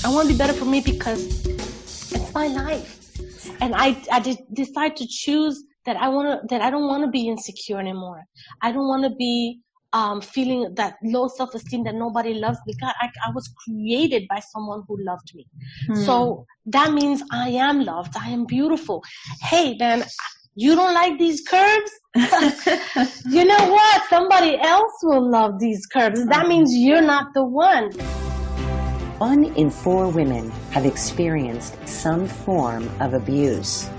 I want to be better for me because it's my life. And I decide to choose that I don't want to be insecure anymore. I don't want to be feeling that low self-esteem that nobody loves me. God, I was created by someone who loved me. So that means I am loved. I am beautiful. Hey, man, you don't like these curves? You know what? Somebody else will love these curves. That means you're not the one. 1 in 4 women have experienced some form of abuse.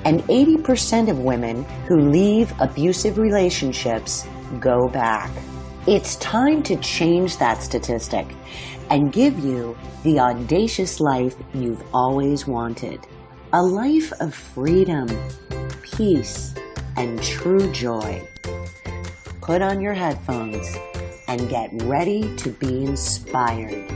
And 80% of women who leave abusive relationships go back. It's time to change that statistic and give you the audacious life you've always wanted. A life of freedom, peace, and true joy. Put on your headphones and get ready to be inspired.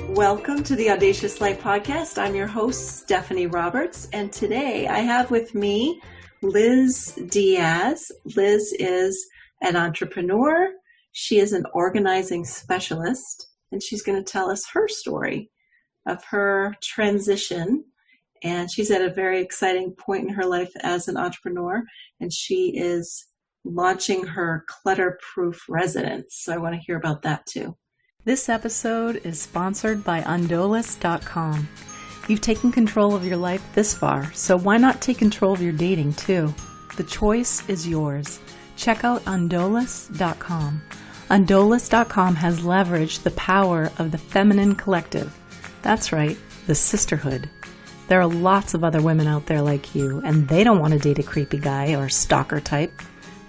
Welcome to the Audacious Life Podcast. I'm your host, Stephanie Roberts, and today I have with me Liz Diaz. Liz is an entrepreneur. She is an organizing specialist, and she's going to tell us her story of her transition. And she's at a very exciting point in her life as an entrepreneur, and she is launching her clutter-proof residence. So I want to hear about that too. This episode is sponsored by Undolus.com. You've taken control of your life this far, so why not take control of your dating too? The choice is yours. Check out Undolus.com. Undolus.com has leveraged the power of the feminine collective. That's right, the sisterhood. There are lots of other women out there like you, and they don't want to date a creepy guy or stalker type.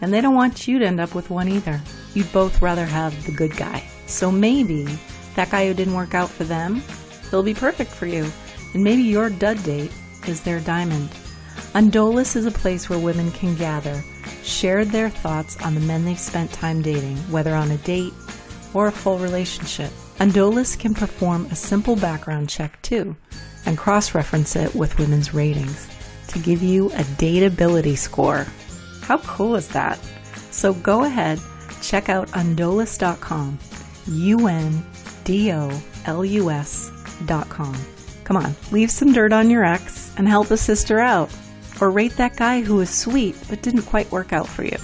And they don't want you to end up with one either. You'd both rather have the good guy. So maybe that guy who didn't work out for them, he'll be perfect for you. And maybe your dud date is their diamond. Undolus is a place where women can gather, share their thoughts on the men they've spent time dating, whether on a date or a full relationship. Undolus can perform a simple background check too, and cross-reference it with women's ratings to give you a dateability score. How cool is that? So go ahead, check out Undolus.com, Undolus.com. Come on, leave some dirt on your ex and help a sister out. Or rate that guy who was sweet but didn't quite work out for you.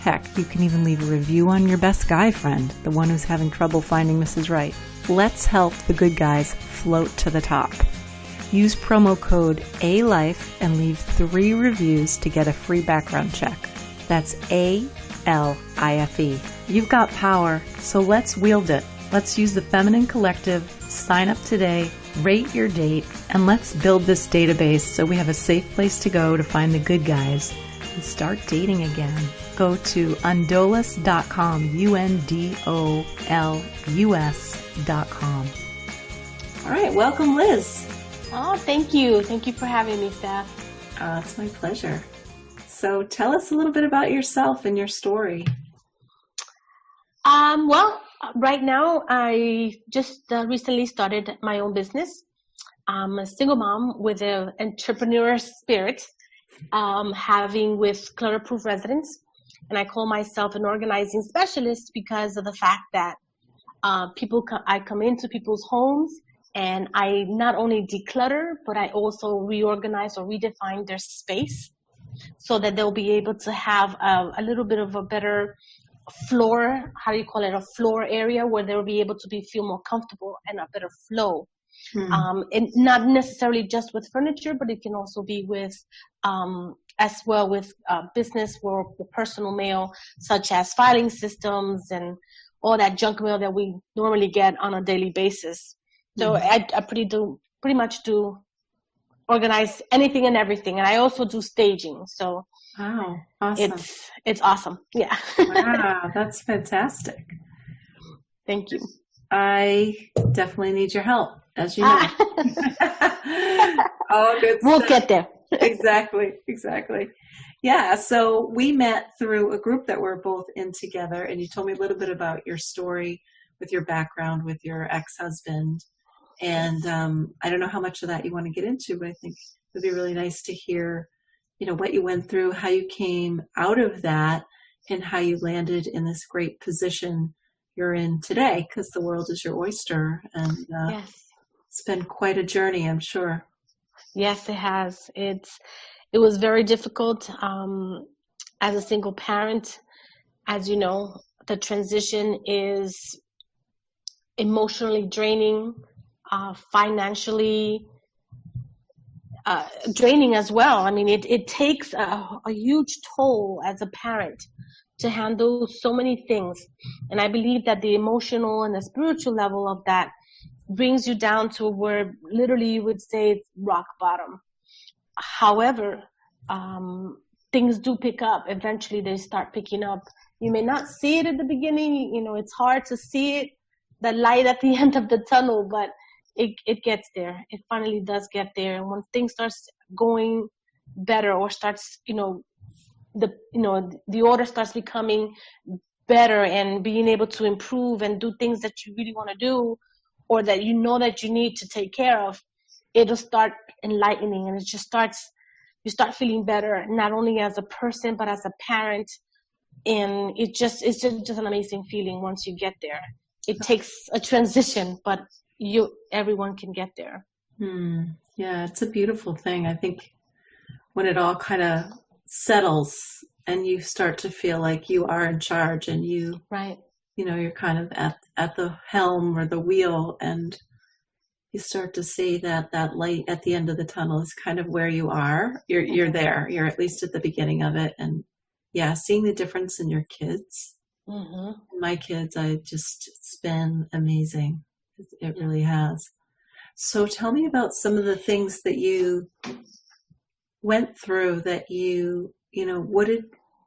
Heck, you can even leave a review on your best guy friend, the one who's having trouble finding Mrs. Right. Let's help the good guys float to the top. Use promo code ALIFE and leave 3 reviews to get a free background check. That's ALIFE. You've got power, so let's wield it. Let's use the feminine collective, sign up today, rate your date, and let's build this database so we have a safe place to go to find the good guys and start dating again. Go to Undolus.com, Undolus.com. All right, welcome, Liz. Oh, thank you. Thank you for having me, Steph. It's my pleasure. So tell us a little bit about yourself and your story. Well, right now I just recently started my own business. I'm a single mom with an entrepreneur spirit, having with clutter-proof residence. And I call myself an organizing specialist because of the fact that I come into people's homes and I not only declutter, but I also reorganize or redefine their space so that they'll be able to have a little bit of a better floor, a floor area where they'll be able to feel more comfortable and a better flow. And not necessarily just with furniture, but it can also be with, as well with business or personal mail, such as filing systems and all that junk mail that we normally get on a daily basis. So I pretty much do organize anything and everything. And I also do staging. So wow, awesome. It's awesome. Yeah. Wow, that's fantastic. Thank you. I definitely need your help, as you know. Oh, good stuff. We'll get there. Exactly. Yeah, so we met through a group that we're both in together, and you told me a little bit about your story with your background with your ex-husband. And I don't know how much of that you want to get into, but I think it would be really nice to hear, what you went through, how you came out of that, and how you landed in this great position you're in today, because the world is your oyster, and Yes. it's been quite a journey, I'm sure. Yes, it has. It was very difficult as a single parent. As you know, the transition is emotionally draining, financially draining as well. I mean, it takes a huge toll as a parent to handle so many things. And I believe that the emotional and the spiritual level of that brings you down to where literally you would say it's rock bottom. However, things do pick up. Eventually they start picking up. You may not see it at the beginning. You know, it's hard to see it, the light at the end of the tunnel, but it gets there. It finally does get there. And when things starts going better, or starts, the order starts becoming better and being able to improve and do things that you really want to do, or that you know that you need to take care of, it'll start enlightening, and you start feeling better, not only as a person, but as a parent. And it's just an amazing feeling once you get there. It takes a transition, but everyone can get there. Yeah, it's a beautiful thing. I think when it all kind of settles and you start to feel like you are in charge, and right. You're kind of at the helm or the wheel, and you start to see that light at the end of the tunnel is kind of where you are. You're there. You're at least at the beginning of it. And yeah, seeing the difference in your kids. Mm-hmm. My kids, it's been amazing. It really has. So tell me about some of the things that you went through that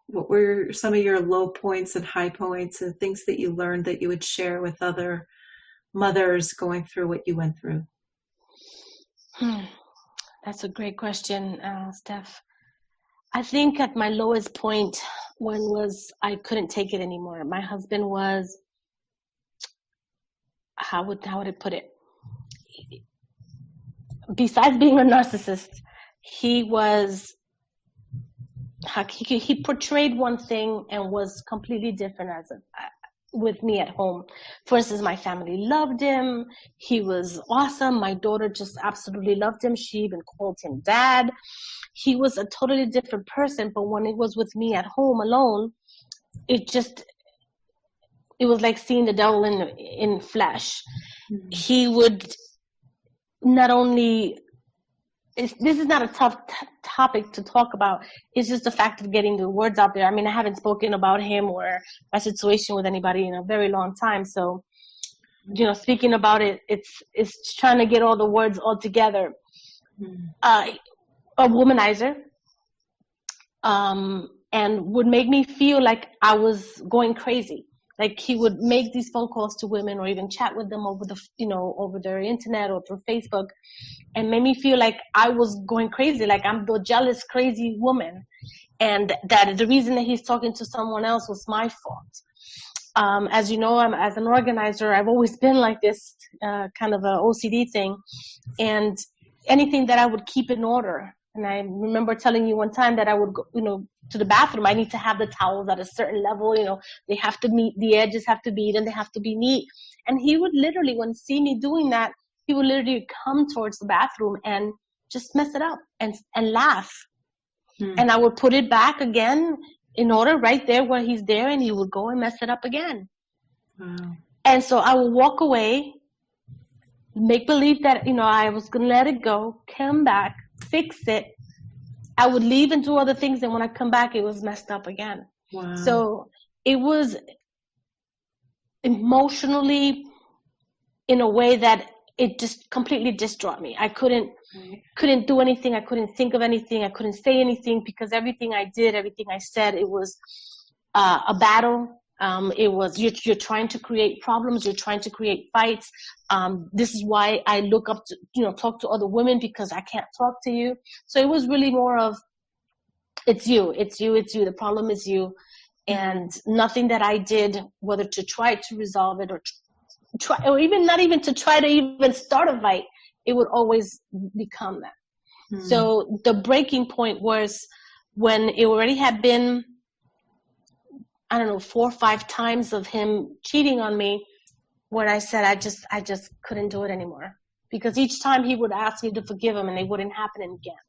what were some of your low points and high points, and things that you learned that you would share with other mothers going through what you went through? That's a great question, Steph. I think at my lowest point I couldn't take it anymore. My husband was, how would I put it? Besides being a narcissist, he portrayed one thing and was completely different with me at home. For instance, my family loved him. He was awesome. My daughter just absolutely loved him. She even called him dad. He was a totally different person, but when it was with me at home alone, it was like seeing the devil in flesh. Mm-hmm. He would not only, this is not a tough topic to talk about. It's just the fact of getting the words out there. I mean, I haven't spoken about him or my situation with anybody in a very long time. So, speaking about it, it's trying to get all the words all together. A womanizer, and would make me feel like I was going crazy. Like he would make these phone calls to women, or even chat with them over over their internet or through Facebook, and made me feel like I was going crazy, like I'm the jealous, crazy woman, and that the reason that he's talking to someone else was my fault. As you know, as an organizer, I've always been like this, kind of a OCD thing, and anything that I would keep in order. And I remember telling you one time that I would go, to the bathroom. I need to have the towels at a certain level. They have to meet, the edges have to be, and they have to be neat. And he would literally, when see me doing that, he would literally come towards the bathroom and just mess it up and laugh. And I would put it back again in order right there where he's there, and he would go and mess it up again. Wow. And so I would walk away, make believe that, I was going to let it go, come back, fix it. I would leave and do other things, and when I come back, it was messed up again. Wow. So it was emotionally in a way that it just completely distraught me. I couldn't do anything. I couldn't think of anything. I couldn't say anything, because everything I did, everything I said, it was a battle. It was, you're trying to create problems. You're trying to create fights. This is why I look up to, talk to other women, because I can't talk to you. So it was really more of, it's you. The problem is you. And nothing that I did, whether to try to resolve it or even not even to try to even start a fight, it would always become that. So the breaking point was when it already had been, I don't know, 4 or 5 times of him cheating on me, when I said I just couldn't do it anymore. Because each time he would ask me to forgive him and it wouldn't happen again.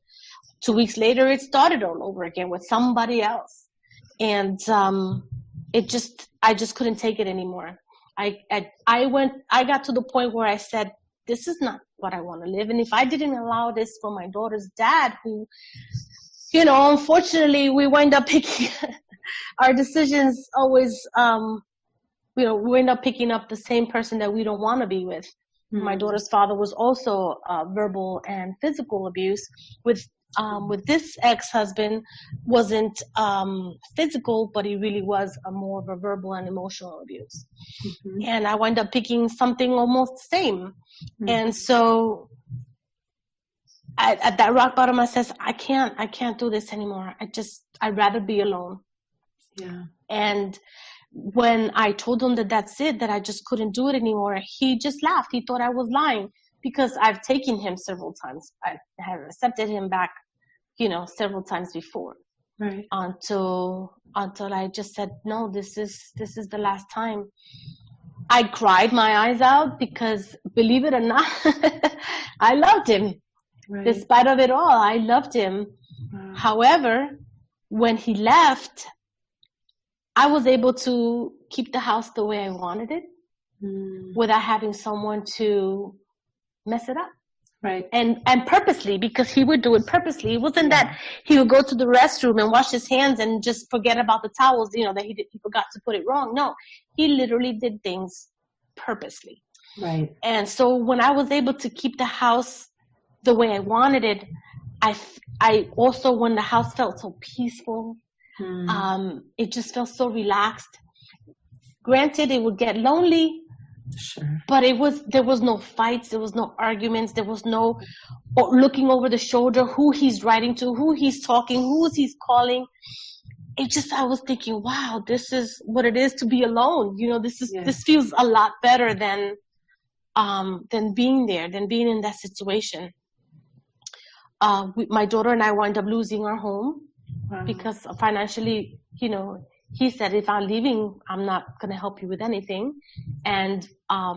2 weeks later, it started all over again with somebody else. And I just couldn't take it anymore. I got to the point where I said, this is not what I want to live. And if I didn't allow this for my daughter's dad, who, unfortunately, we wind up picking our decisions always, we end up picking up the same person that we don't want to be with. Mm-hmm. My daughter's father was also verbal and physical abuse. With this ex-husband, wasn't physical, but he really was more of a verbal and emotional abuse. Mm-hmm. And I wind up picking something almost the same. Mm-hmm. And so at that rock bottom, I says, I can't do this anymore. I'd rather be alone. Yeah. And when I told him that that's it, that I just couldn't do it anymore, he just laughed. He thought I was lying, because I've taken him several times. I have accepted him back, several times before. Right. Until I just said, no, this is the last time. I cried my eyes out because, believe it or not, I loved him. Right. Despite of it all, I loved him. Wow. However, when he left, I was able to keep the house the way I wanted it, without having someone to mess it up. Right. And purposely, because he would do it purposely. It wasn't that he would go to the restroom and wash his hands and just forget about the towels, that he forgot to put it wrong. No, he literally did things purposely. Right. And so when I was able to keep the house the way I wanted it, I also, when the house felt so peaceful, it just felt so relaxed. Granted, it would get lonely, sure, but there was no fights, there was no arguments, there was no looking over the shoulder, who he's writing to, who he's talking, who he's calling. I was thinking, wow, this is what it is to be alone. This feels a lot better than being there, than being in that situation. My daughter and I wound up losing our home. Wow. Because financially, he said, if I'm leaving, I'm not going to help you with anything. And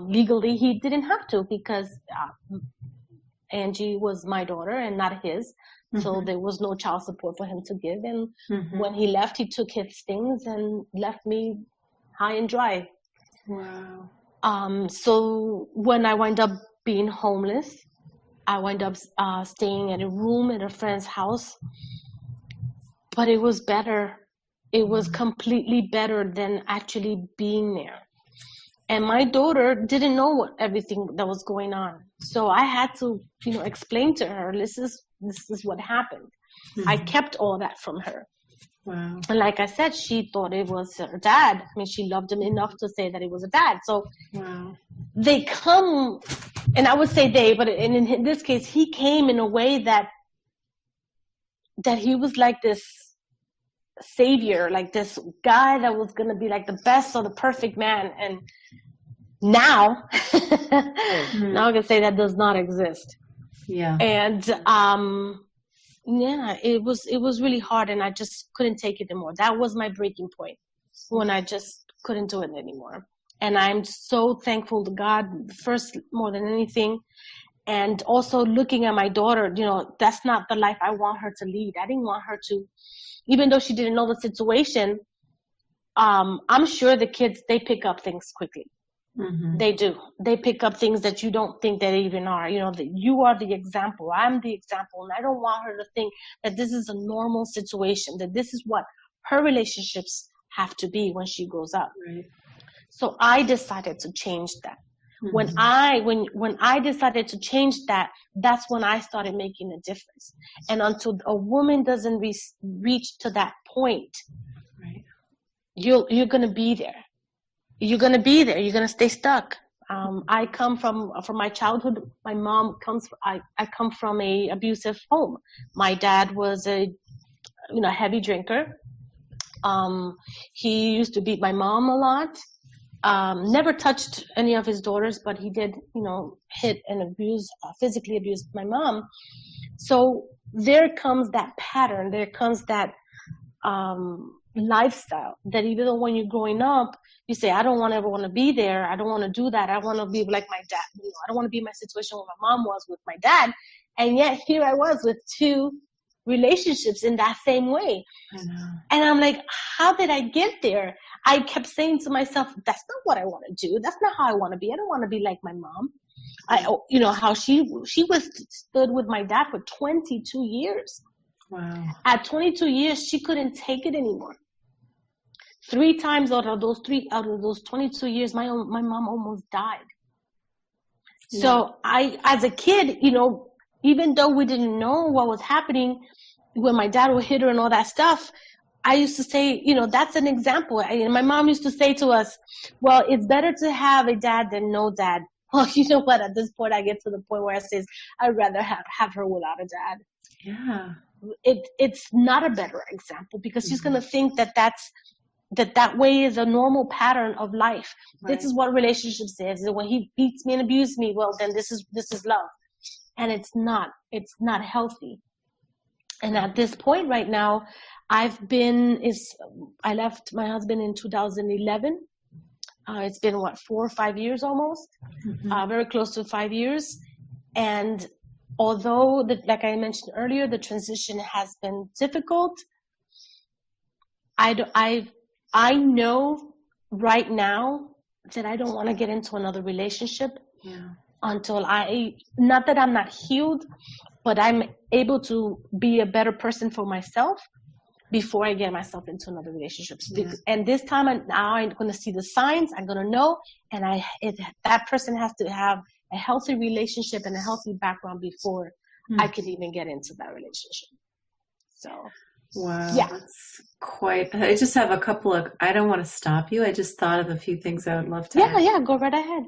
legally, he didn't have to, because Angie was my daughter and not his. Mm-hmm. So there was no child support for him to give. And when he left, he took his things and left me high and dry. Wow. So when I wound up being homeless, I wound up staying in a room at a friend's house. But it was better. It was completely better than actually being there. And my daughter didn't know everything that was going on. So I had to, explain to her, this is what happened. Mm-hmm. I kept all that from her. Wow. And like I said, she thought it was her dad. I mean, she loved him enough to say that it was a dad. So they come, and I would say they, but in this case, he came in a way that he was like this savior, like this guy that was going to be like the best or the perfect man. And now, now I can say that does not exist. Yeah. And, it was really hard, and I just couldn't take it anymore. That was my breaking point, when I just couldn't do it anymore. And I'm so thankful to God, first, more than anything. And also looking at my daughter, that's not the life I want her to lead. I didn't want her to, even though she didn't know the situation, I'm sure the kids, they pick up things quickly. Mm-hmm. They do. They pick up things that you don't think they even are. That you are the example. I'm the example. And I don't want her to think that this is a normal situation, that this is what her relationships have to be when she grows up. Right. So I decided to change that. Mm-hmm. When I decided to change that, that's when I started making a difference. And until a woman doesn't reach to that point, right, you're going to be there. You're going to be there. You're going to stay stuck. I come from my childhood. My mom I come from a abusive home. My dad was a heavy drinker. He used to beat my mom a lot. Never touched any of his daughters, but he did, hit and physically abuse my mom. So there comes that pattern. There comes that, lifestyle that even though when you're growing up, you say, I don't ever want to be there. I don't want to do that. I want to be like my dad. I don't want to be in my situation where my mom was with my dad. And yet here I was with two relationships in that same way. I know. And I'm like, how did I get there? I kept saying to myself, that's not what I want to do. That's not how I want to be. I don't want to be like my mom. How she stood with my dad for 22 years. Wow. At 22 years, she couldn't take it anymore. 3 times out of those 22 years, my mom almost died. Yeah. So as a kid, even though we didn't know what was happening when my dad would hit her and all that stuff, I used to say, that's an example. My mom used to say to us, well, it's better to have a dad than no dad. Well, you know what? At this point, I get to the point where I say, I'd rather have her without a dad. Yeah. It's not a better example because she's going to think that way is a normal pattern of life. Right. This is what relationships is. When he beats me and abuses me, well, then this is love. And it's not healthy. And at this point right now, I left my husband in 2011. It's been 4 or 5 years almost, very close to 5 years. And although, like I mentioned earlier, the transition has been difficult, I know right now that I don't want to get into another relationship until not that I'm not healed, but I'm able to be a better person for myself before I get myself into another relationship. Yeah. And this time, I'm going to see the signs. I'm going to know, and that person has to have a healthy relationship and a healthy background before I could even get into that relationship. So, wow, yeah, that's quite. I just have a couple of. I don't want to stop you. I just thought of a few things I would love to. Yeah, go right ahead.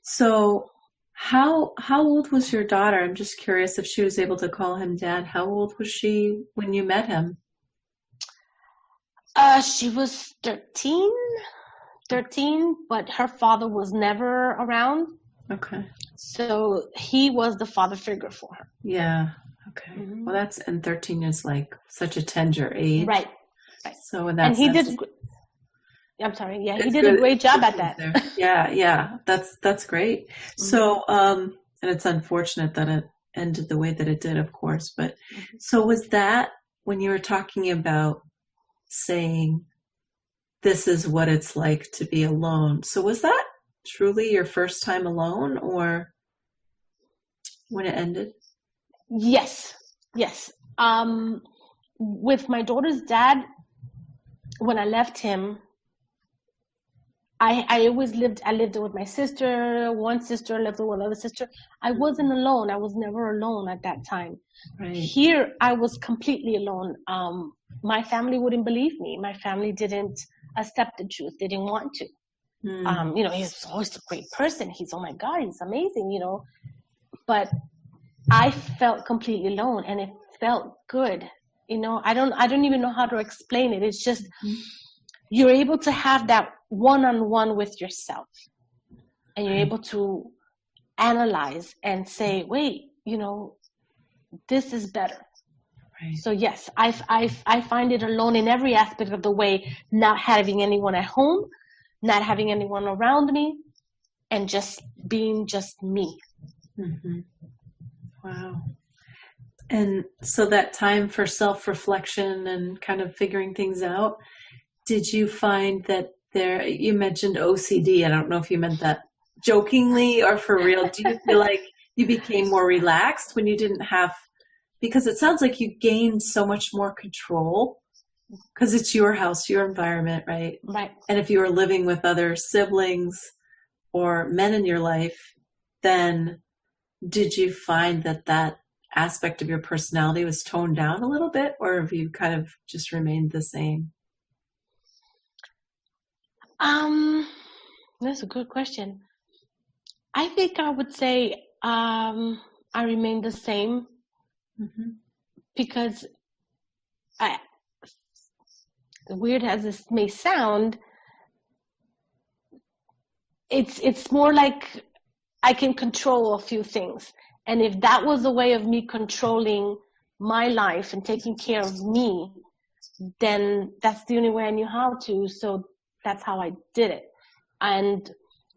So, how old was your daughter? I'm just curious if she was able to call him dad. How old was she when you met him? She was 13, but her father was never around. Okay. So he was the father figure for her. Yeah. Okay. Mm-hmm. Well, and 13 is like such a tender age. Right. So in that sense, I'm sorry. Yeah, he did a great job at that. Yeah. That's great. Mm-hmm. So, and it's unfortunate that it ended the way that it did, of course. But so was that when you were talking about saying, this is what it's like to be alone. So was that truly your first time alone, or when it ended? Yes. With my daughter's dad, when I left him, I lived with my sister, one sister, lived with another sister. I wasn't alone. I was never alone at that time. Right. Here, I was completely alone. My family wouldn't believe me. My family didn't accept the truth. They didn't want to. He's always a great person. He's, oh my God, he's amazing, But I felt completely alone, and it felt good. I don't even know how to explain it. It's just, you're able to have that one-on-one with yourself, and you're able to analyze and say, wait, this is better. Right. So yes, I find it alone in every aspect of the way, not having anyone at home, not having anyone around me, and just being just me. Mm-hmm. Wow. And so that time for self-reflection and kind of figuring things out, did you find that you mentioned OCD. I don't know if you meant that jokingly or for real. Do you feel like you became more relaxed when you didn't have, because it sounds like you gained so much more control because it's your house, your environment, right? Right. And if you were living with other siblings or men in your life, then did you find that aspect of your personality was toned down a little bit, or have you kind of just remained the same? That's a good question. I think I would say I remain the same because weird as this may sound, it's more like I can control a few things. And if that was a way of me controlling my life and taking care of me, then that's the only way I knew how to. So that's how I did it. And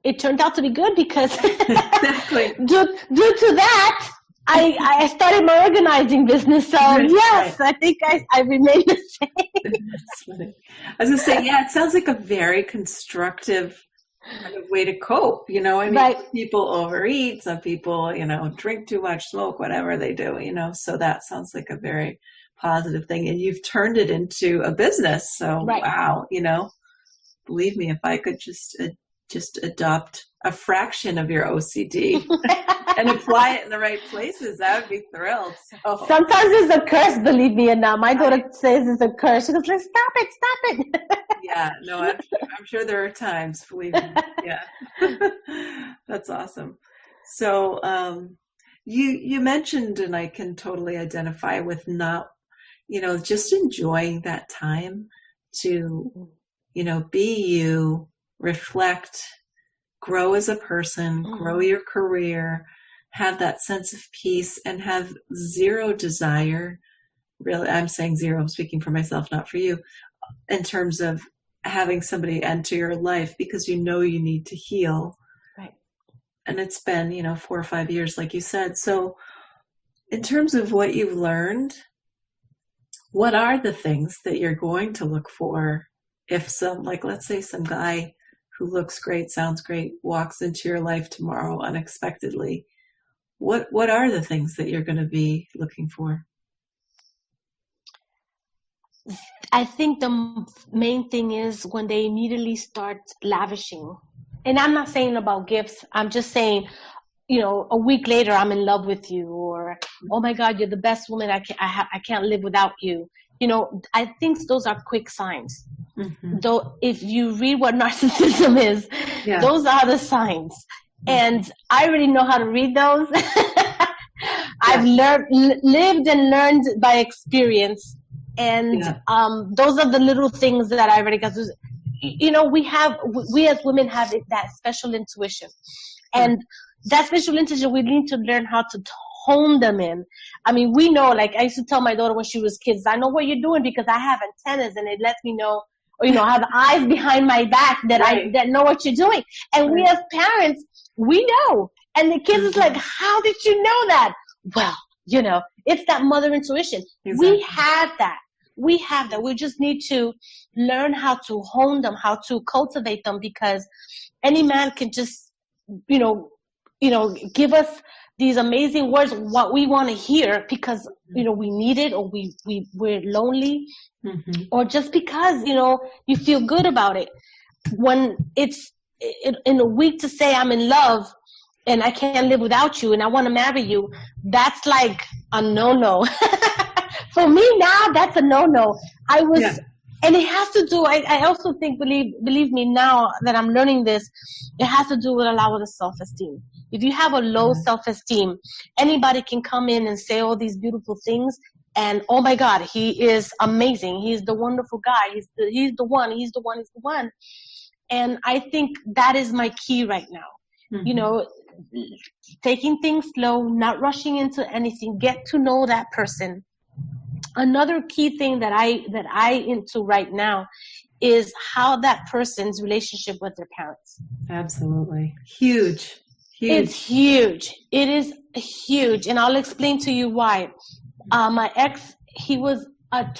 it turned out to be good because Exactly. due to that, I started my organizing business. So yes, right. I think I remained the same. That's funny. I was going to say, yeah, it sounds like a very constructive kind of way to cope. I mean, right. People overeat, some people, drink too much, smoke, whatever they do, so that sounds like a very positive thing. And you've turned it into a business. So, right. Wow, believe me, if I could just adopt a fraction of your OCD and apply it in the right places, I would be thrilled. So. Sometimes it's a curse, believe me. And now my daughter says it's a curse. She goes, like, stop it. Yeah, no, I'm sure there are times, believe me. Yeah. That's awesome. So you mentioned, and I can totally identify with not, just enjoying that time to, be you, reflect, grow as a person, grow your career, have that sense of peace, and have zero desire. Really, I'm saying zero, I'm speaking for myself, not for you, in terms of having somebody enter your life because you need to heal. Right. And it's been, 4 or 5 years, like you said. So in terms of what you've learned, what are the things that you're going to look for if let's say some guy who looks great, sounds great, walks into your life tomorrow unexpectedly? What are the things that you're going to be looking for? I think the main thing is when they immediately start lavishing. And I'm not saying about gifts. I'm just saying, a week later, I'm in love with you, or, oh my God, you're the best woman. I can't live without you. I think those are quick signs. Mm-hmm. Though, if you read what narcissism is, those are the signs. Mm-hmm. And I already know how to read those. I've lived and learned by experience. And those are the little things that I already got. We as women have that special intuition. And that special intuition, we need to learn how to hone them in. I mean, we know, like I used to tell my daughter when she was kids, I know what you're doing because I have antennas and it lets me know, or, I have eyes behind my back that that know what you're doing. And we as parents, we know. And the kids is like, how did you know that? Well, it's that mother intuition. Exactly. We have that. We just need to learn how to hone them, how to cultivate them, because any man can just, give us these amazing words, what we want to hear, because, we need it, or we're lonely, or just because, you feel good about it. When it's in a week to say I'm in love and I can't live without you and I want to marry you, that's like a no-no. For me now, that's a no-no. And it has to do, I also think, believe me, now that I'm learning this, it has to do with a lot of self-esteem. If you have a low self-esteem, anybody can come in and say all these beautiful things, and oh my God, he is amazing. He's the wonderful guy. He's the one. And I think that is my key right now. Mm-hmm. Taking things slow, not rushing into anything, get to know that person. Another key thing that I into right now is how that person's relationship with their parents. Absolutely. Huge. It's huge. It is huge. And I'll explain to you why. My ex, he was a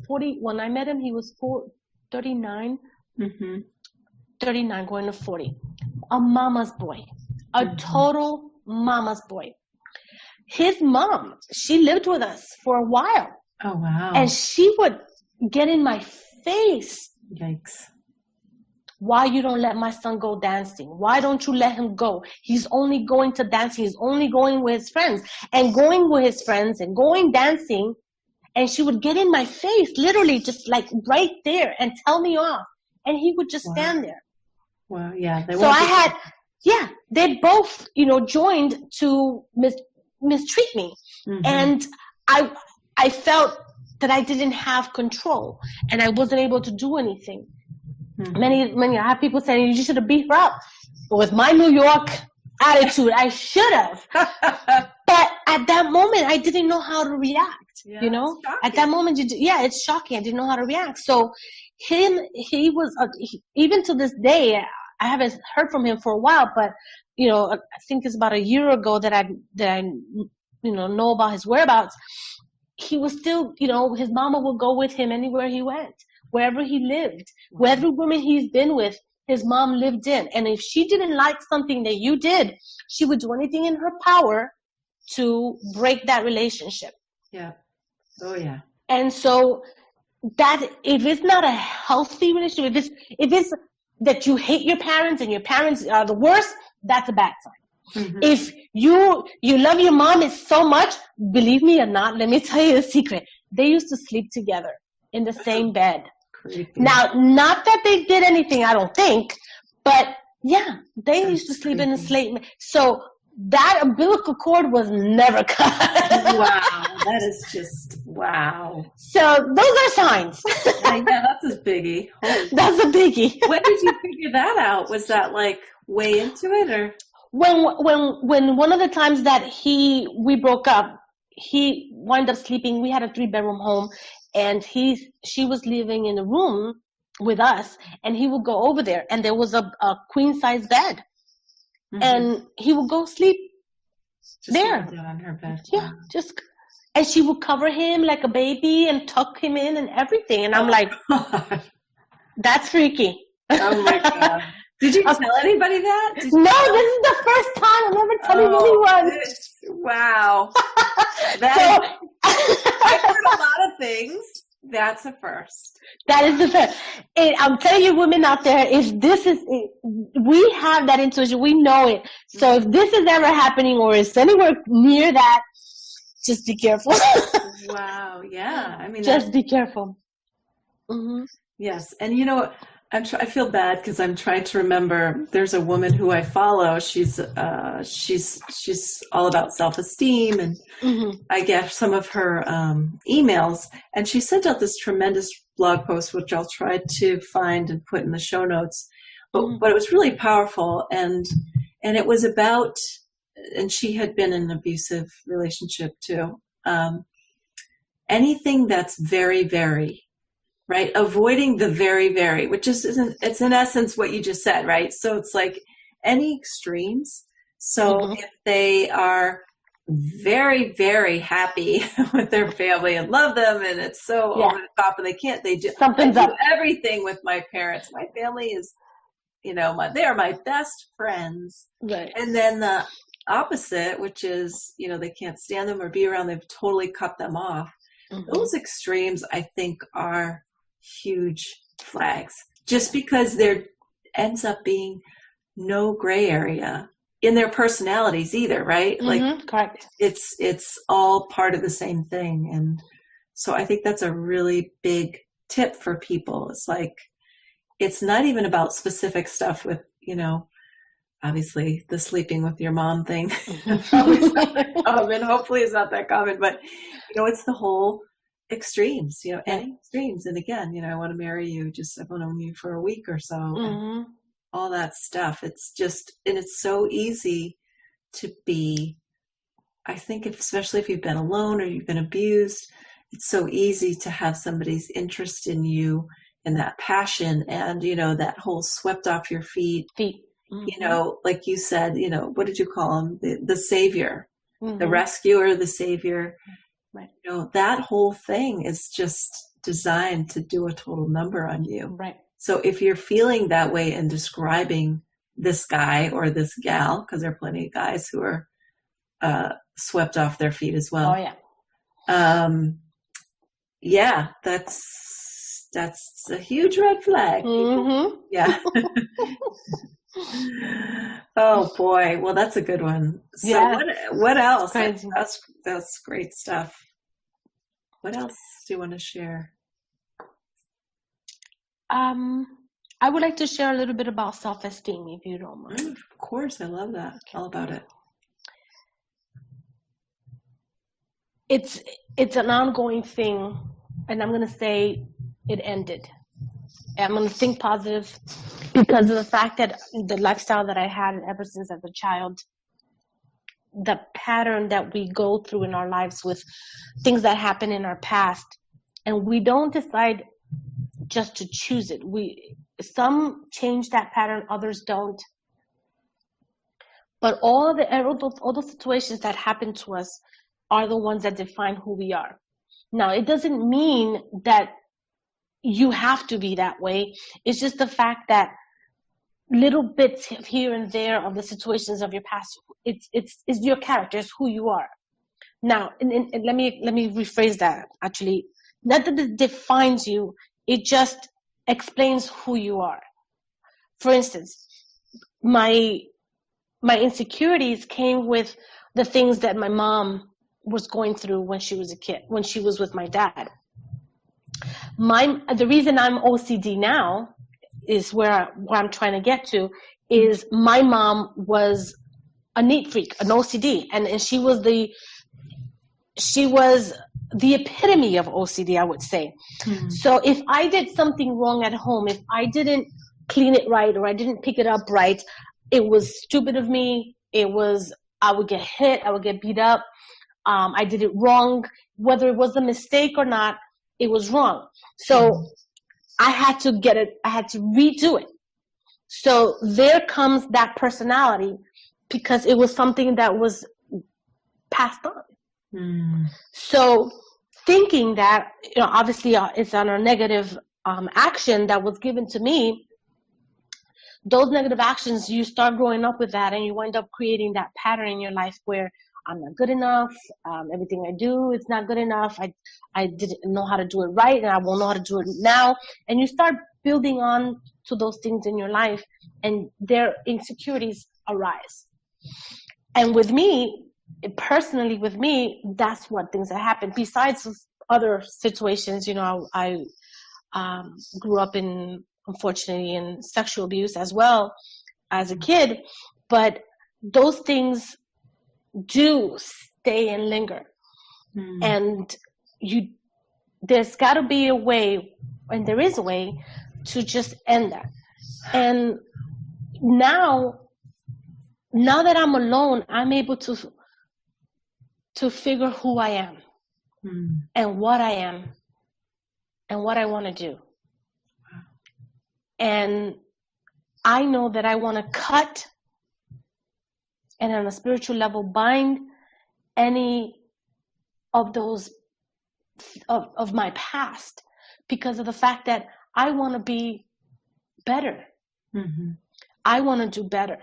40. When I met him, he was 39. Mm-hmm. 39 going to 40. A mama's boy. A total mama's boy. His mom, she lived with us for a while. Oh, wow. And she would get in my face. Yikes. Why you don't let my son go dancing? Why don't you let him go? He's only going to dancing. He's only going with his friends. And going with his friends and going dancing. And she would get in my face, literally just like right there, and tell me off. And he would just stand there. Wow, yeah. They both, joined to mistreat me. Mm-hmm. And I felt that I didn't have control and I wasn't able to do anything. Mm-hmm. Many I have people saying you should have beat her up. But with my New York attitude, I should have. But at that moment, I didn't know how to react, you know? At that moment, it's shocking. I didn't know how to react. So he was, even to this day, I haven't heard from him for a while, but, you know, I think it's about a year ago that I know about his whereabouts. He was still, you know, his mama would go with him anywhere he went, wherever he lived, whatever woman he's been with, his mom lived in. And if she didn't like something that you did, she would do anything in her power to break that relationship. Yeah. Oh, yeah. And so that if it's not a healthy relationship, if it's that you hate your parents and your parents are the worst, that's a bad sign. Mm-hmm. If you love your mom so much, believe me or not, let me tell you a secret. They used to sleep together in the same bed. Creepy. Now, not that they did anything, I don't think, but yeah, they used to sleep in the same. So that umbilical cord was never cut. Wow, that is just, wow. So those are signs. Yeah, that's a biggie. That's a biggie. When did you figure that out? Was that like way into it, or? When one of the times that we broke up, he wound up sleeping. We had a 3-bedroom home, and she was living in a room with us, and he would go over there, and there was a queen size bed, mm-hmm. and he would go sleep there. Down on her bed. Yeah, and she would cover him like a baby and tuck him in and everything, and I'm like, God. That's freaky. Oh my God. Did you tell anybody that? No, this is the first time I'm ever telling anyone. Wow. I've heard a lot of things. That's a first. That is the first. And I'm telling you, women out there, we have that intuition. We know it. So if this is ever happening or is anywhere near that, just be careful. Wow. Yeah. I mean, just be careful. Mm-hmm. Yes. And you know, I feel bad because I'm trying to remember. There's a woman who I follow. She's all about self-esteem, and mm-hmm. I get some of her emails. And she sent out this tremendous blog post, which I'll try to find and put in the show notes. But mm-hmm. but it was really powerful, and it was about. And she had been in an abusive relationship too. Anything that's very, very. Right? Avoiding the very, very, which it's in essence what you just said, right? So it's like any extremes. So mm-hmm. if they are very, very happy with their family and love them, and it's so over the top and they do everything with my parents. My family is, you know, they are my best friends. Right. And then the opposite, which is, you know, they can't stand them or be around, they've totally cut them off. Mm-hmm. Those extremes, I think, are huge flags, just because there ends up being no gray area in their personalities either, right? Mm-hmm, like correct. It's all part of the same thing. And so I think that's a really big tip for people. It's like, it's not even about specific stuff with, you know, obviously the sleeping with your mom thing. Probably not common. Hopefully it's not that common, but you know, it's the whole extremes, you know, any extremes. And again, you know, I want to marry you, just I've known you for a week or so, mm-hmm. all that stuff. It's just, and it's so easy to be, I think especially if you've been alone or you've been abused, it's so easy to have somebody's interest in you and that passion and, you know, that whole swept off your feet. Mm-hmm. You know, like you said, you know, what did you call him? The savior, mm-hmm. the rescuer, the savior. Right. You know, that whole thing is just designed to do a total number on you. Right. So if you're feeling that way and describing this guy or this gal, because there are plenty of guys who are swept off their feet as well. Oh yeah. Yeah, that's a huge red flag. Mm-hmm. Yeah. Oh boy, well that's a good one. So yeah. What else? That's great stuff. What else do you want to share? I would like to share a little bit about self-esteem, if you don't mind. Of course, I love that. Okay. All about it. It's an ongoing thing, and I'm going to say it ended. I'm going to think positive because of the fact that the lifestyle that I had ever since as a child, the pattern that we go through in our lives with things that happen in our past. And we don't decide just to choose it. Some change that pattern, others don't. But all those situations that happen to us are the ones that define who we are. Now, it doesn't mean that you have to be that way. It's just the fact that little bits here and there of the situations of your past, it's your character, it's who you are. Now, and let me rephrase that. Actually, not that it defines you, it just explains who you are. For instance, my insecurities came with the things that my mom was going through when she was a kid, when she was with my dad. The reason I'm OCD now is where I'm trying to get to is my mom was a neat freak, an OCD, and she was the epitome of OCD, I would say. Mm-hmm. So if I did something wrong at home, if I didn't clean it right or I didn't pick it up right, it was stupid of me. I would get hit, I would get beat up. I did it wrong. Whether it was a mistake or not, it was wrong. So I had to redo it. So there comes that personality because it was something that was passed on. Mm. So thinking that, obviously it's on a negative action that was given to me, those negative actions, you start growing up with that and you wind up creating that pattern in your life where I'm not good enough. Everything I do is not good enough. I didn't know how to do it right, and I won't know how to do it now. And you start building on to those things in your life, and their insecurities arise. And with me, personally, that's what things that happen. Besides other situations, I grew up unfortunately, in sexual abuse as well as a kid, but those things do stay and linger. And there's got to be a way, and there is a way, to just end that. And now that I'm alone, I'm able to figure who I am and what I am and what I want to do. And I know that I want to cut and on a spiritual level bind any of those of my past because of the fact that I want to be better. Mm-hmm. I want to do better.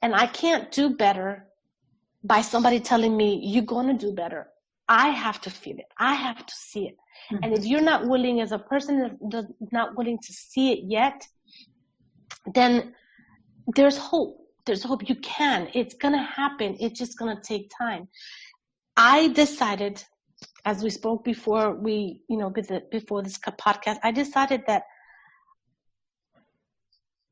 And I can't do better by somebody telling me you're going to do better. I have to feel it. I have to see it. Mm-hmm. And if you're not willing, as a person that's not willing to see it yet, then there's hope. There's hope. You can. It's going to happen. It's just going to take time. I decided, as we spoke before before this podcast, I decided that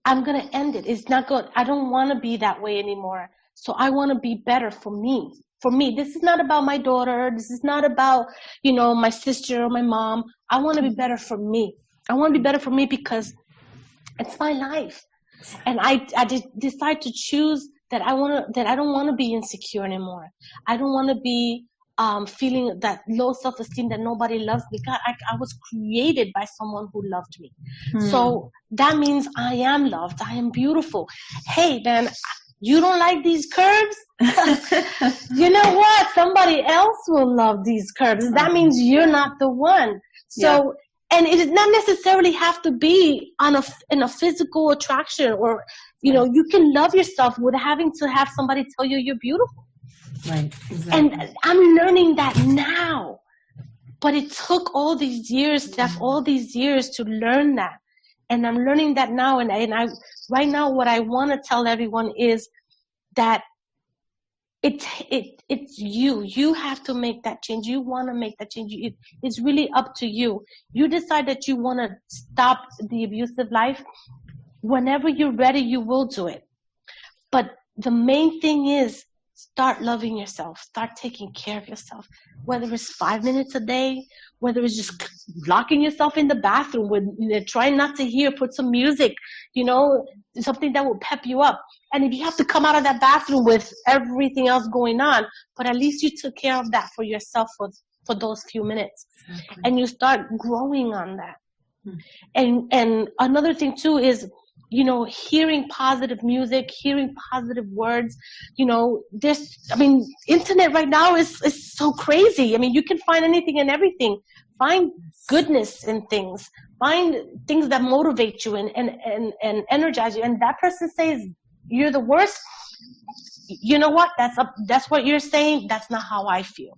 I'm going to end it. It's not good. I don't want to be that way anymore. So I want to be better for me. For me, this is not about my daughter. This is not about, my sister or my mom. I want to be better for me. I want to be better for me because it's my life. And I decide to choose that I don't want to be insecure anymore. I don't want to be feeling that low self-esteem that nobody loves me. God, I was created by someone who loved me. So that means I am loved. I am beautiful. Hey, man, you don't like these curves? You know what? Somebody else will love these curves. That means you're not the one. So, and it does not necessarily have to be in a physical attraction, or, you can love yourself without having to have somebody tell you you're beautiful. Right. Exactly. And I'm learning that now, but it took all these years, Steph, all these years to learn that. And I'm learning that now. And I right now, what I want to tell everyone is that it's you. You have to make that change. You want to make that change. It's really up to you. You decide that you want to stop the abusive life. Whenever you're ready, you will do it. But the main thing is, start loving yourself. Start taking care of yourself. Whether it's 5 minutes a day, whether it's just locking yourself in the bathroom with trying not to hear, put some music, something that will pep you up. And if you have to come out of that bathroom with everything else going on, but at least you took care of that for yourself for those few minutes. Exactly. And you start growing on that. And another thing too is, hearing positive music, hearing positive words. Internet right now is so crazy. I mean, you can find anything and everything. Find goodness in things. Find things that motivate you and energize you. And that person says you're the worst. You know what? That's what you're saying. That's not how I feel.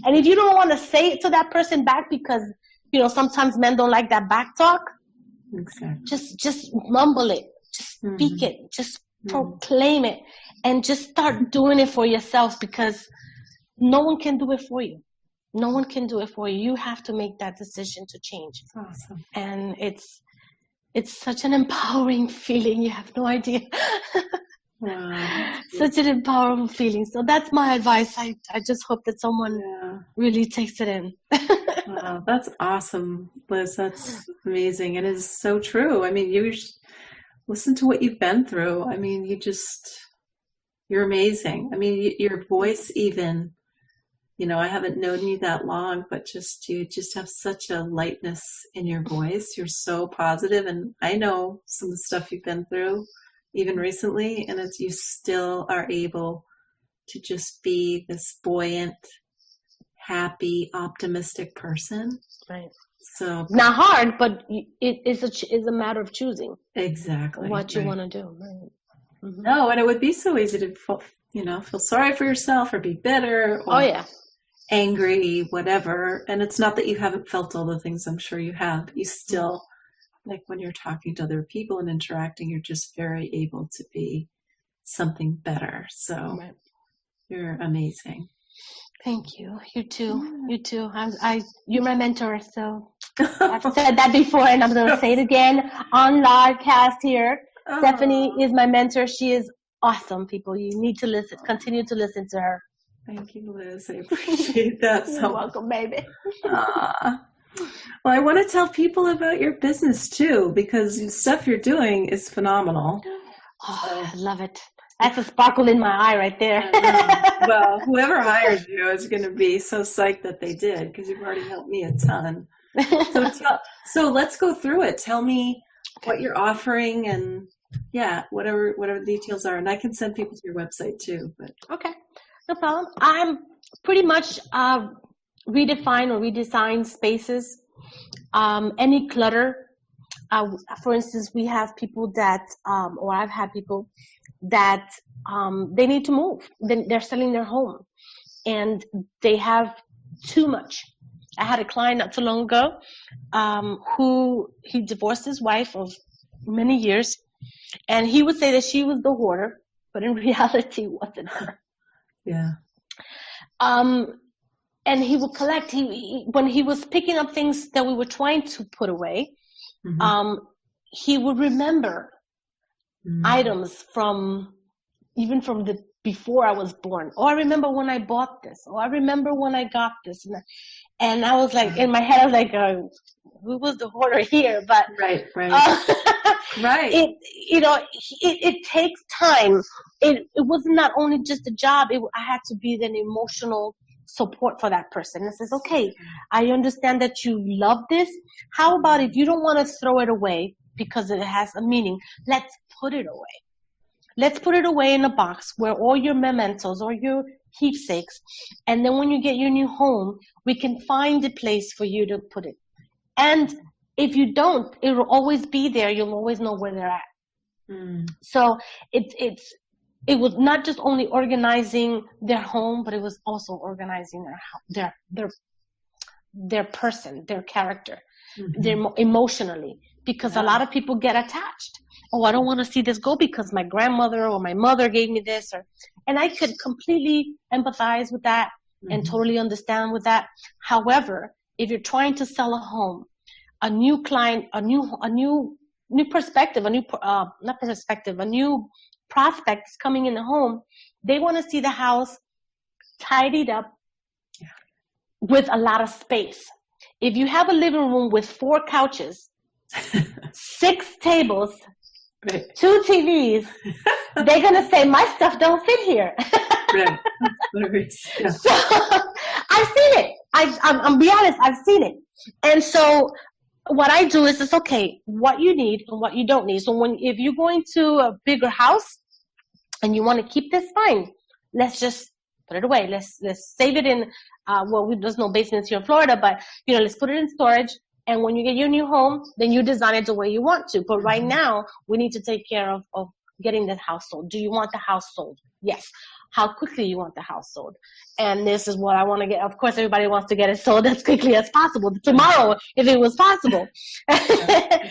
And if you don't want to say it to that person back because, sometimes men don't like that back talk. Exactly. Just mumble it. Just speak it. Just proclaim it. And just start doing it for yourself, because no one can do it for you. No one can do it for you. You have to make that decision to change. Awesome. And it's such an empowering feeling. You have no idea. Wow. Such an empowering feeling. So that's my advice. I just hope that someone really takes it in. Wow, that's awesome, Liz. That's amazing. It is so true. I mean, you listen to what you've been through. I mean, you're amazing. I mean, your voice even, I haven't known you that long, but you just have such a lightness in your voice. You're so positive. And I know some of the stuff you've been through even recently, and you still are able to just be this buoyant, happy, optimistic person. Right. So not hard, but it's a matter of choosing exactly what you want to do. Right. Mm-hmm. No, and it would be so easy to feel sorry for yourself or be bitter or angry, whatever. And it's not that you haven't felt all the things I'm sure you have. You still, like when you're talking to other people and interacting, you're just very able to be something better. So you're amazing. Thank you. You too. You too. You're my mentor. So I've said that before, and I'm going to say it again on live cast here. Stephanie is my mentor. She is awesome, people. You need to continue to listen to her. Thank you, Liz. I appreciate that so much. You're welcome, baby. Well, I want to tell people about your business too, because the stuff you're doing is phenomenal. Oh, I love it. That's a sparkle in my eye right there. Well, whoever hires you is going to be so psyched that they did, because you've already helped me a ton. So let's go through it. Tell me what you're offering and whatever the details are. And I can send people to your website too. But okay, no problem. I'm pretty much redefine or redesign spaces. Any clutter. For instance, we have people that, or I've had people that they need to move. They're selling their home and they have too much. I had a client not too long ago who he divorced his wife of many years, and he would say that she was the hoarder, but in reality it wasn't her. Yeah. And he would collect. When he was picking up things that we were trying to put away, he would remember items from the before I was born. Oh, I remember when I bought this. Oh, I remember when I got this. And I was like, in my head, I was like, who was the hoarder here? But right. Right. It takes time. It was not only just a job. I had to be an emotional support for that person. It says, okay, I understand that you love this. How about if you don't want to throw it away because it has a meaning? Let's put it away. Let's put it away in a box where all your mementos or your keepsakes, and then when you get your new home, we can find a place for you to put it. And if you don't, it will always be there. You'll always know where they're at. So it was not just only organizing their home, but it was also organizing their person, their character, their emotionally, because a lot of people get attached. Oh, I don't want to see this go because my grandmother or my mother gave me this, and I could completely empathize with that and totally understand with that. However, if you're trying to sell a home, a new client, a new perspective, a new prospect is coming in the home, they want to see the house tidied up with a lot of space. If you have a living room with 4 couches, 6 tables, Right. 2 TVs. They're going to say, my stuff don't fit here. Right. Yeah. So I've seen it. I'm be honest, I've seen it. And so what I do is it's okay, what you need and what you don't need. So if you're going to a bigger house and you want to keep this, fine. Let's just put it away. Let's save it in, there's no basements here in Florida, but, let's put it in storage. And when you get your new home, then you design it the way you want to. But right now, we need to take care of getting the house sold. Do you want the house sold? Yes. How quickly you want the house sold? And this is what I want to get. Of course, everybody wants to get it sold as quickly as possible. Tomorrow, if it was possible. And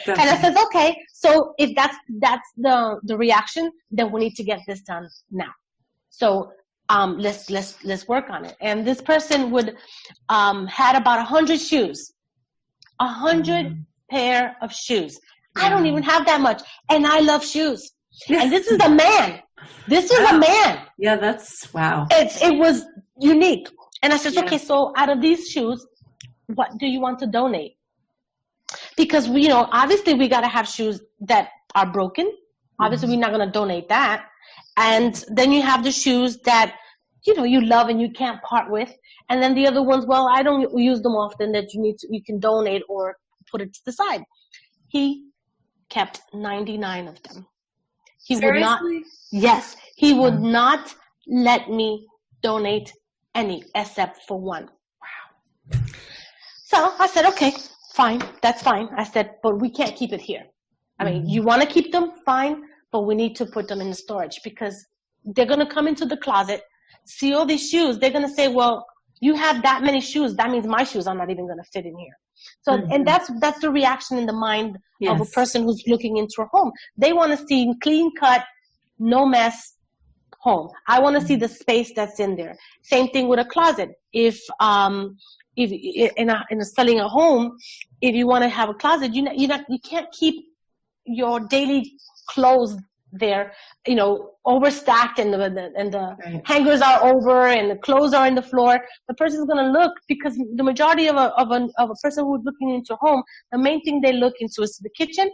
I said, okay, so if that's the reaction, then we need to get this done now. So let's work on it. And this person had about 100 shoes. 100 pair of shoes. I don't even have that much. And I love shoes. And this is a man. This is a man. Yeah, that's wow. It was unique. And I said, okay, so out of these shoes, what do you want to donate? Because obviously we got to have shoes that are broken. Obviously we're not going to donate that. And then you have the shoes that, you love and you can't part with. And then the other ones, well, I don't use them often, that you can donate or put it to the side. He kept 99 of them. He Seriously? He would not let me donate any except for one. Wow. So I said, okay, fine. That's fine. I said, but we can't keep it here. I mean, you want to keep them? Fine. But we need to put them in the storage because they're going to come into the closet, see all these shoes. They're going to say, well, you have that many shoes. That means my shoes are not even going to fit in here. So, and that's the reaction in the mind of a person who's looking into a home. They want to see clean cut, no mess home. I want to see the space that's in there. Same thing with a closet. If in selling a home, if you want to have a closet, you can't keep your daily clothes there, overstacked and the hangers are over and the clothes are on the floor. The person's going to look, because the majority of a person who's looking into a home, the main thing they look into is the kitchen,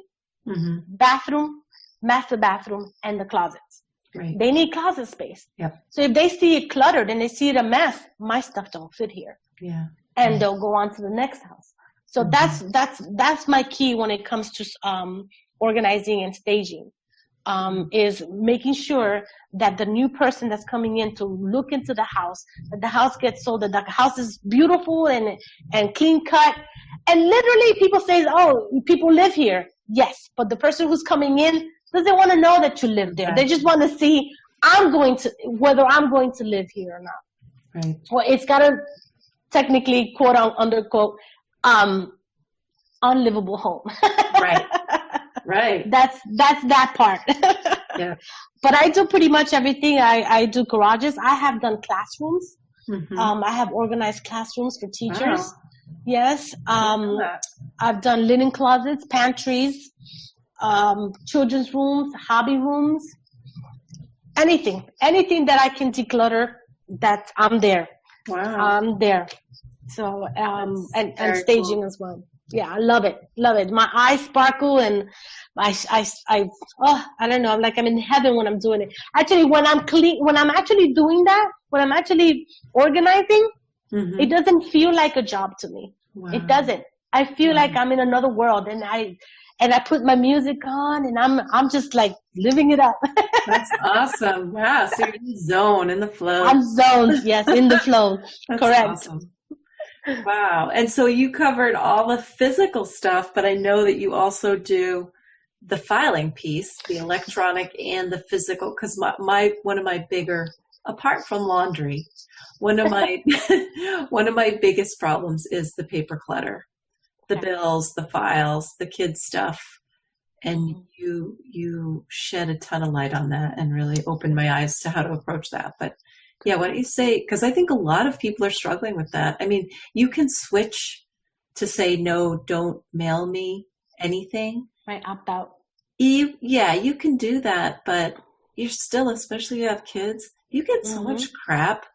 bathroom, master bathroom, and the closets. Right. They need closet space. Yep. So if they see it cluttered and they see it a mess, my stuff don't fit here. Yeah. And they'll go on to the next house. So that's my key when it comes to organizing and staging. Is making sure that the new person that's coming in to look into the house, that the house gets sold, that the house is beautiful and clean cut. And literally people say, oh, people live here. Yes, but the person who's coming in doesn't want to know that you live there. They just want to see whether I'm going to live here or not. Right. Well, it's got to technically, quote unquote, unlivable home. Right. Right. That's that part. Yeah. But I do pretty much everything. I do garages. I have done classrooms. I have organized classrooms for teachers. Wow. Yes. I've done linen closets, pantries, children's rooms, hobby rooms, anything that I can declutter, that I'm there. Wow. I'm there. So, and staging as well. Yeah, I love it. Love it. My eyes sparkle and I don't know. I'm like, I'm in heaven when I'm doing it. Actually, when I'm actually doing that, when I'm actually organizing, it doesn't feel like a job to me. Wow. It doesn't. I feel like I'm in another world, and I put my music on and I'm just like living it up. That's awesome. Wow. So you're in the zone, in the flow. I'm zoned. Yes. In the flow. That's correct. Awesome. Wow. And so you covered all the physical stuff, but I know that you also do the filing piece, the electronic and the physical, because one of my bigger, apart from laundry, one of my biggest problems is the paper clutter, the bills, the files, the kids' stuff. And you shed a ton of light on that and really opened my eyes to how to approach that. But yeah, why don't you say, because I think a lot of people are struggling with that. I mean, you can switch to say, no, don't mail me anything. Right, opt out. You can do that, but you're still, especially if you have kids, you get so much crap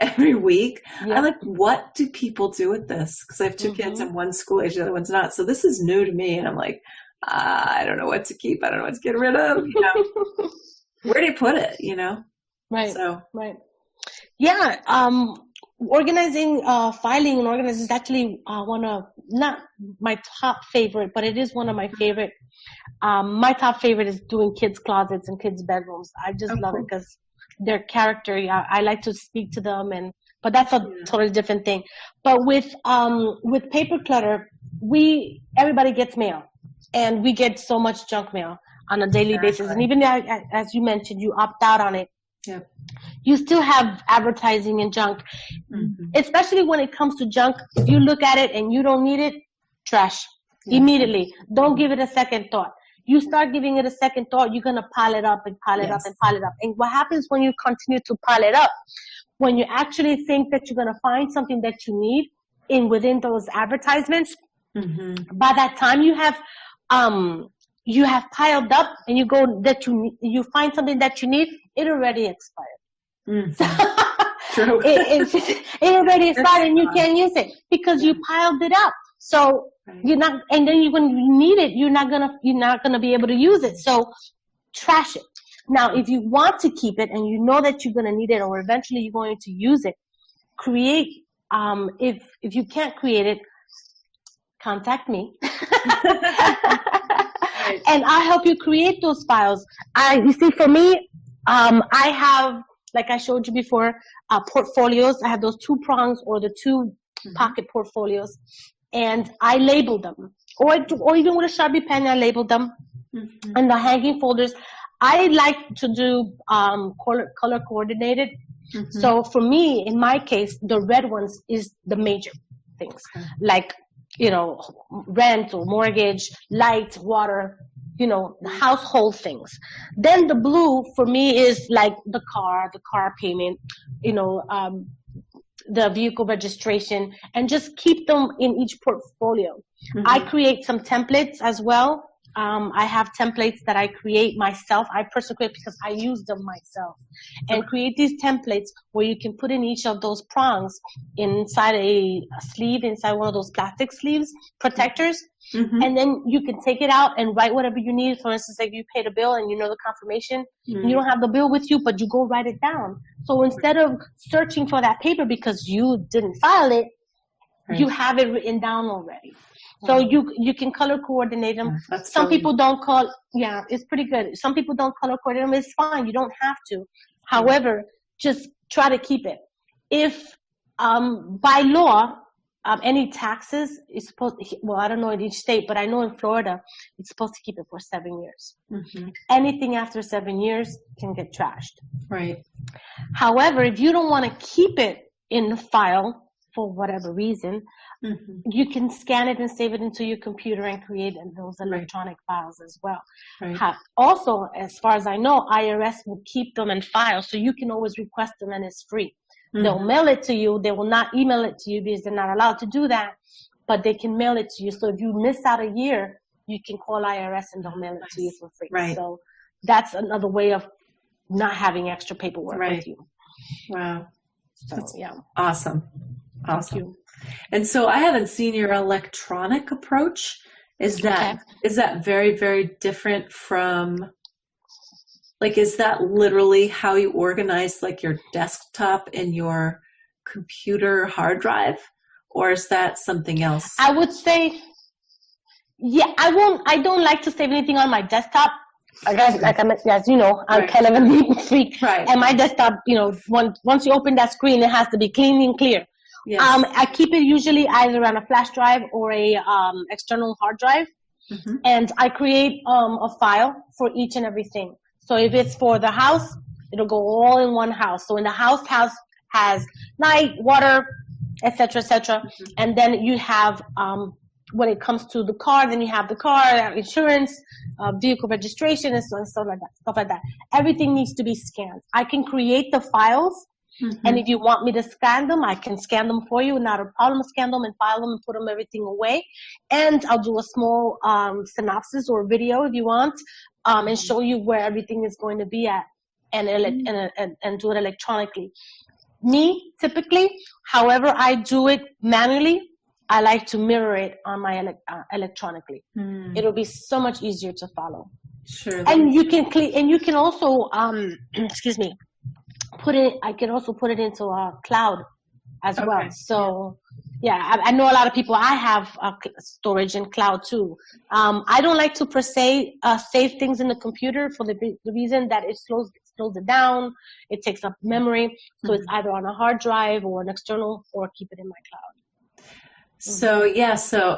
every week. Yep. I'm like, what do people do with this? Because I have two kids and one's school age, the other one's not. So this is new to me. And I'm like, I don't know what to keep. I don't know what to get rid of. You know, where do you put it? You know, Right. So Right. Yeah. Organizing, filing and organizing is actually not my top favorite, but it is one of my favorite. My top favorite is doing kids' closets and kids' bedrooms. I just love it because their character. I like to speak to them, but that's a totally different thing. But with paper clutter, everybody gets mail, and we get so much junk mail on a daily basis. And even as you mentioned, you opt out on it. Yep. You still have advertising and junk, especially when it comes to junk. If you look at it and you don't need it, trash immediately. Don't give it a second thought. You start giving it a second thought, you're going to pile it up and pile it up and pile it up. And what happens when you continue to pile it up? When you actually think that you're going to find something that you need within those advertisements, by that time you have piled up and you go that you find something that you need, it already expired. True. It already expired and you can't use it because you piled it up. So you're not, and then when you need it, you're not gonna be able to use it. So trash it. Now, if you want to keep it and you know that you're gonna need it or eventually you're going to use it, create. If you can't create it, contact me. And I'll help you create those files. You see, for me, I have, like I showed you before, portfolios. I have those 2 prongs or the 2 pocket portfolios, and I label them. Or even with a Sharpie pen, I label them. And the hanging folders, I like to do color coordinated. So for me, in my case, the red ones is the major things, like, you know, rent or mortgage, light, water, you know, the household things. Then the blue for me is like the car payment, you know, the vehicle registration, and just keep them in each portfolio. I create some templates as well. I have templates that I create myself. I personally create because I use them myself, and create these templates where you can put in each of those prongs inside a sleeve, inside one of those plastic sleeves protectors. And then you can take it out and write whatever you need. For instance, like you paid a bill and you know the confirmation, and you don't have the bill with you, but you go write it down. So instead of searching for that paper because you didn't file it, you have it written down already. So you can color coordinate them. Some people don't it's pretty good. Some people don't color coordinate them. It's fine. You don't have to. However, just try to keep it. If by law, any taxes is supposed to, well, I don't know in each state, but I know in Florida, it's supposed to keep it for 7 years. Anything after 7 years can get trashed. Right. However, if you don't want to keep it in the file for whatever reason, you can scan it and save it into your computer and create those electronic files as well. Also, as far as I know, IRS will keep them in files, so you can always request them and it's free. They'll mail it to you. They will not email it to you because they're not allowed to do that, but they can mail it to you. So if you miss out a year, you can call IRS and they'll mail it to you for free. So that's another way of not having extra paperwork with you. Wow. So, that's awesome. Thank you. And so I haven't seen your electronic approach. Is that very, very different from, like, is that literally how you organize like your desktop and your computer hard drive, or is that something else? I would say, I don't like to save anything on my desktop. As you know, I'm kind of a neat freak. And my desktop, you know, once you open that screen, it has to be clean and clear. I keep it usually either on a flash drive or a external hard drive, and I create a file for each and everything. So if it's for the house, it'll go all in one house. So in the house has light, water, etc., etc. And then you have when it comes to the car, then you have the car insurance, vehicle registration, and stuff like that. Everything needs to be scanned. I can create the files. And if you want me to scan them, I can scan them for you. Not a problem. Scan them and file them and put them everything away. And I'll do a small synopsis or video if you want, and show you where everything is going to be at, and do it electronically. Me, typically, however I do it manually, I like to mirror it on my electronically. Mm. It'll be so much easier to follow. Sure. And you can also excuse me, I can also put it into a cloud as well. So yeah, I know a lot of people. I have storage in cloud too. I don't like to per se save things in the computer for the reason that it slows it down. It takes up memory. So it's either on a hard drive or an external, or keep it in my cloud. So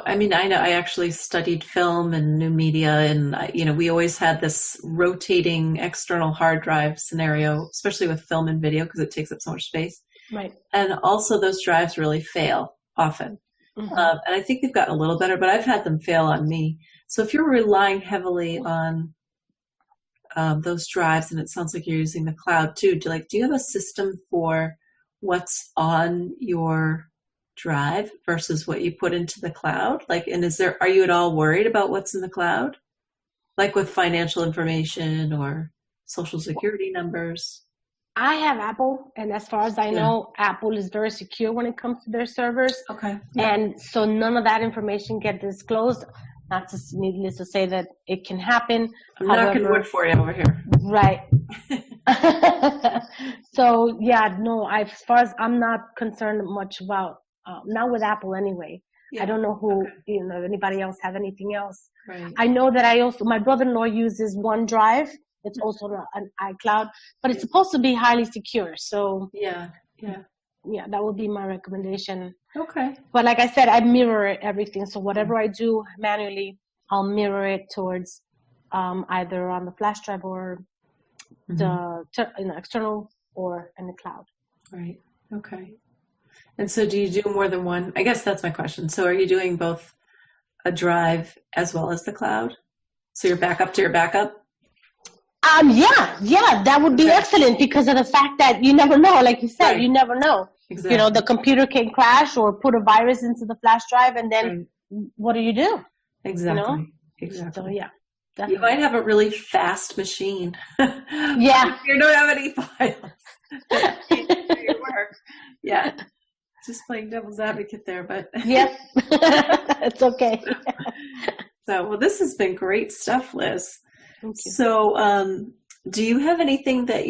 I mean, I know I actually studied film and new media, and we always had this rotating external hard drive scenario, especially with film and video, because it takes up so much space. Right. And also those drives really fail often. And I think they've gotten a little better, but I've had them fail on me. So if you're relying heavily on those drives, and it sounds like you're using the cloud too, do you have a system for what's on your drive versus what you put into the cloud? And are you at all worried about what's in the cloud? Like with financial information or social security numbers? I have Apple, and as far as I know, Apple is very secure when it comes to their servers. Okay. And so none of that information gets disclosed. Not to needless to say that it can happen. I'm knocking wood for you over here. Right. So as far as I'm not concerned much about, not with Apple anyway. Yeah. I don't know if anybody else have anything else. Right. I know that my brother-in-law uses OneDrive. It's also an iCloud, but it's supposed to be highly secure. So yeah, that would be my recommendation. Okay. But like I said, I mirror everything. So whatever I do manually, I'll mirror it towards either on the flash drive or the external or in the cloud. Right. Okay. And so do you do more than one? I guess that's my question. So are you doing both a drive as well as the cloud? So you're backup to your backup? That would be excellent, because of the fact that you never know, like you said, you never know. Exactly. The computer can crash or put a virus into the flash drive, and then what do you do? Exactly. Exactly. So definitely. You might have a really fast machine. Yeah. You don't have any files. Do your work. Yeah. Just playing devil's advocate there, but yep. It's okay. So this has been great stuff, Liz. Thank you. So, do you have anything that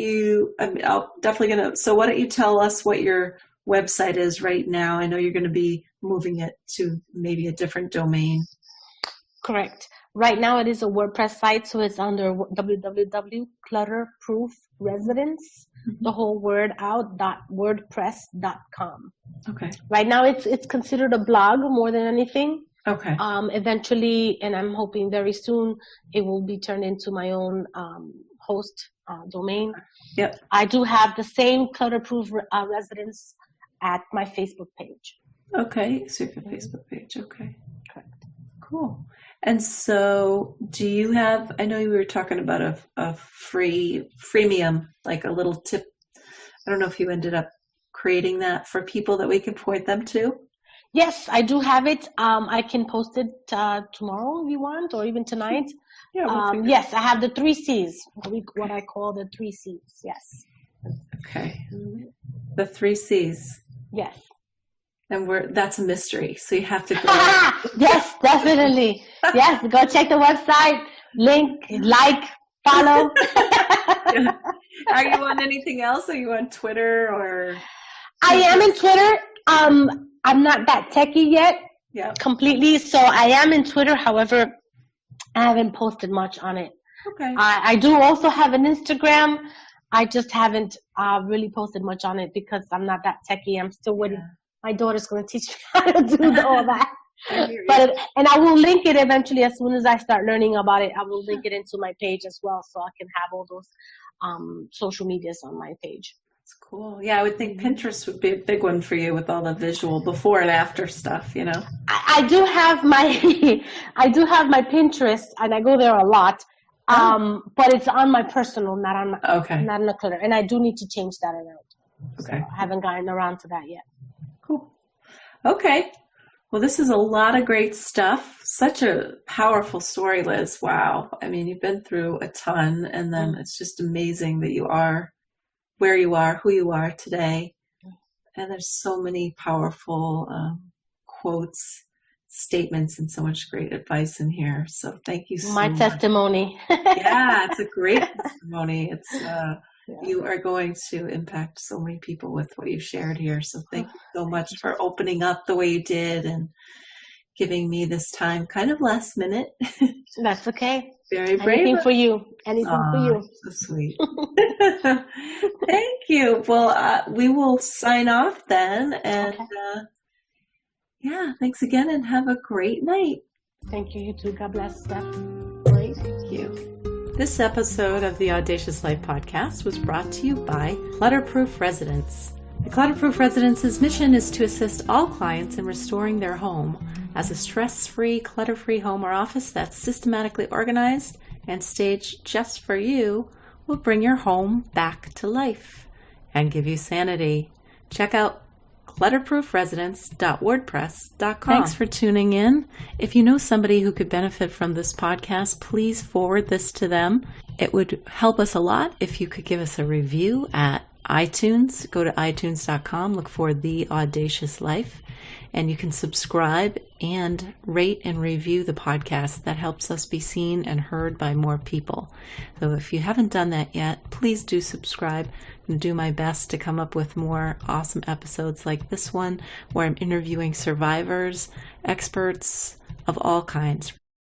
so why don't you tell us what your website is right now? I know you're going to be moving it to maybe a different domain. Correct. Right now it is a WordPress site, so it's under www.clutterproofresidence, the whole word out, .wordpress.com. Okay. Right now it's considered a blog more than anything. Okay. Eventually, and I'm hoping very soon, it will be turned into my own host domain. Yep. I do have the same clutter-proof residence at my Facebook page. Okay, so your Facebook page. Okay. Correct. Cool. And so, do you have? I know you were talking about a freemium, like a little tip. I don't know if you ended up creating that for people that we can point them to. Yes, I do have it. I can post it tomorrow if you want, or even tonight. Yeah. Yes, I have the 3 C's, what I call the 3 C's. Yes. Okay. The 3 C's. Yes. And that's a mystery, so you have to go. Yes, definitely. Yes, go check the website, link, like, follow. Yeah. Are you on anything else? Are you on Twitter or? I am in Twitter. I'm not that techie yet. Yeah. Completely. So I am in Twitter. However, I haven't posted much on it. Okay. I do also have an Instagram. I just haven't really posted much on it because I'm not that techie. I'm still waiting. Yeah. My daughter's going to teach me how to do all that. And I will link it eventually as soon as I start learning about it. I will link it into my page as well, so I can have all those social medias on my page. That's cool. Yeah, I would think Pinterest would be a big one for you with all the visual before and after stuff, I do have my Pinterest, and I go there a lot. But it's on my personal, not on the clutter. And I do need to change that around. Okay. So I haven't gotten around to that yet. Cool. Okay. Well, this is a lot of great stuff. Such a powerful story, Liz. Wow. I mean, you've been through a ton, and then it's just amazing that you are where you are, who you are today. And there's so many powerful quotes, statements, and so much great advice in here. So thank you so My much. testimony. Yeah, it's a great testimony. It's you are going to impact so many people with what you shared here. So thank you so much for opening up the way you did and giving me this time kind of last minute. That's okay. Very brave. Anything for you. Anything for you. So sweet. Thank you. Well, we will sign off then. And thanks again and have a great night. Thank you. You too. God bless, Steph. Great. Thank you. This episode of the Audacious Life podcast was brought to you by Clutterproof Residence. The Clutterproof Residence's mission is to assist all clients in restoring their home as a stress-free, clutter-free home or office that's systematically organized and staged just for you will bring your home back to life and give you sanity. Check out clutterproofresidence.wordpress.com. Thanks for tuning in. If you know somebody who could benefit from this podcast, please forward this to them. It would help us a lot if you could give us a review at iTunes. Go to itunes.com, look for The Audacious Life, and you can subscribe and rate and review the podcast. That helps us be seen and heard by more people. So if you haven't done that yet, please do subscribe and do my best to come up with more awesome episodes like this one, where I'm interviewing survivors, experts of all kinds.